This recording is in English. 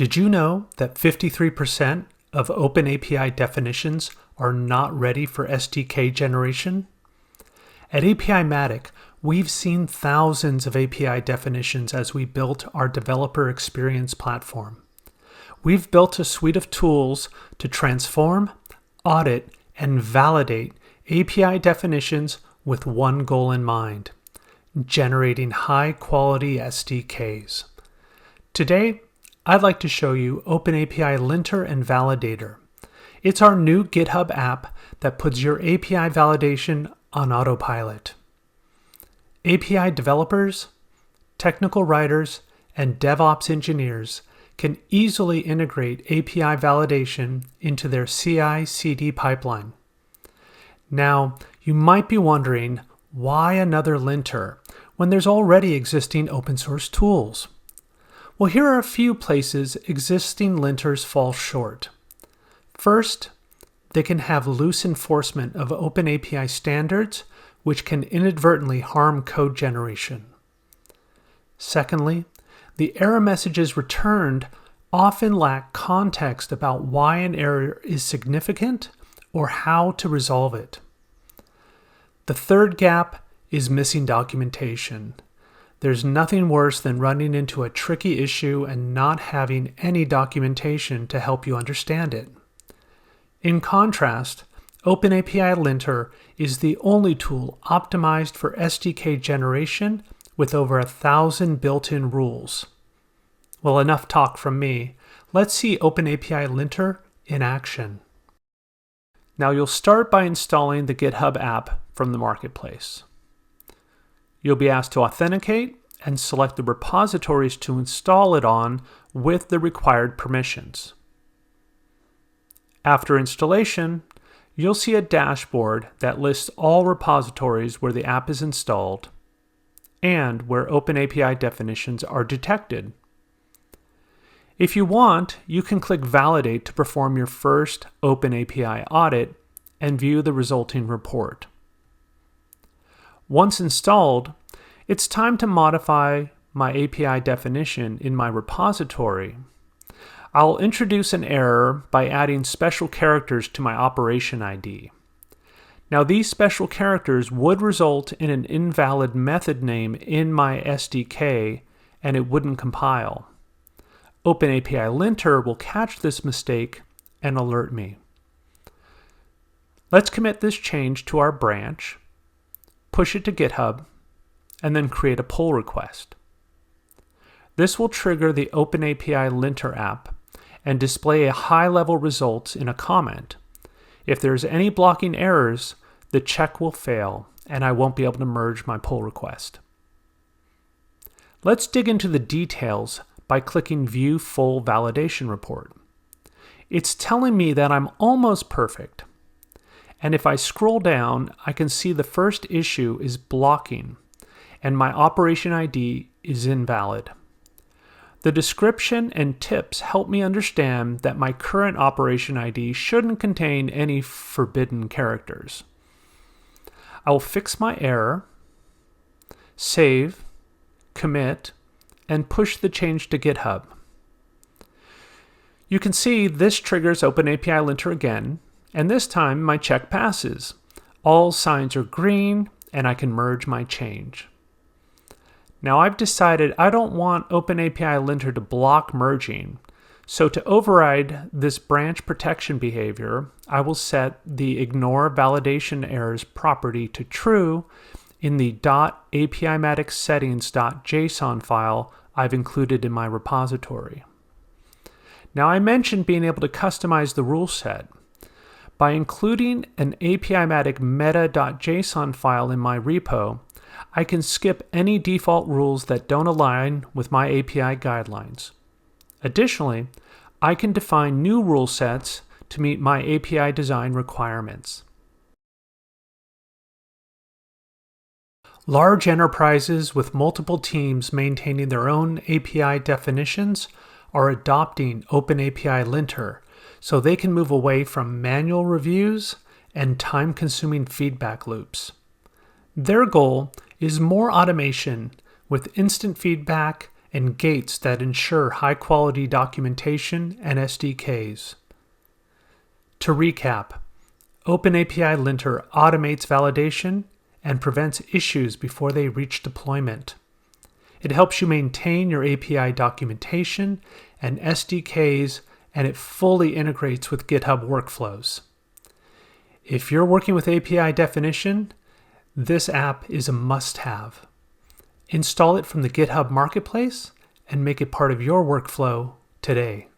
Did you know that 53% of OpenAPI definitions are not ready for SDK generation? At APIMatic, we've seen thousands of API definitions as we built our developer experience platform. We've built a suite of tools to transform, audit, and validate API definitions with one goal in mind: generating high-quality SDKs. Today, I'd like to show you OpenAPI Linter and Validator. It's our new GitHub app that puts your API validation on autopilot. API developers, technical writers, and DevOps engineers can easily integrate API validation into their CI/CD pipeline. Now, you might be wondering, why another linter when there's already existing open source tools? Well, here are a few places existing linters fall short. First, they can have loose enforcement of OpenAPI standards, which can inadvertently harm code generation. Secondly, the error messages returned often lack context about why an error is significant or how to resolve it. The third gap is missing documentation. There's nothing worse than running into a tricky issue and not having any documentation to help you understand it. In contrast, OpenAPI Linter is the only tool optimized for SDK generation with over 1,000 built-in rules. Well, enough talk from me. Let's see OpenAPI Linter in action. Now you'll start by installing the GitHub app from the Marketplace. You'll be asked to authenticate and select the repositories to install it on with the required permissions. After installation, you'll see a dashboard that lists all repositories where the app is installed and where OpenAPI definitions are detected. If you want, you can click Validate to perform your first OpenAPI audit and view the resulting report. Once installed, it's time to modify my API definition in my repository. I'll introduce an error by adding special characters to my operation ID. Now, these special characters would result in an invalid method name in my SDK, and it wouldn't compile. OpenAPI Linter will catch this mistake and alert me. Let's commit this change to our branch, push it to GitHub, and then create a pull request. This will trigger the OpenAPI Linter app and display a high-level results in a comment. If there's any blocking errors, the check will fail and I won't be able to merge my pull request. Let's dig into the details by clicking View Full Validation Report. It's telling me that I'm almost perfect. And if I scroll down, I can see the first issue is blocking and my operation ID is invalid. The description and tips help me understand that my current operation ID shouldn't contain any forbidden characters. I will fix my error, save, commit, and push the change to GitHub. You can see this triggers OpenAPI Linter again, and this time my check passes. All signs are green, and I can merge my change. Now I've decided I don't want OpenAPI Linter to block merging, so to override this branch protection behavior, I will set the Ignore Validation Errors property to true in the .apimatic settings.json file I've included in my repository. Now I mentioned being able to customize the rule set. By including an APIMatic meta.json file in my repo, I can skip any default rules that don't align with my API guidelines. Additionally, I can define new rule sets to meet my API design requirements. Large enterprises with multiple teams maintaining their own API definitions are adopting OpenAPI Linter so they can move away from manual reviews and time-consuming feedback loops. Their goal is more automation with instant feedback and gates that ensure high-quality documentation and SDKs. To recap, OpenAPI Linter automates validation and prevents issues before they reach deployment. It helps you maintain your API documentation and SDKs, and it fully integrates with GitHub workflows. If you're working with API definition, this app is a must-have. Install it from the GitHub Marketplace and make it part of your workflow today.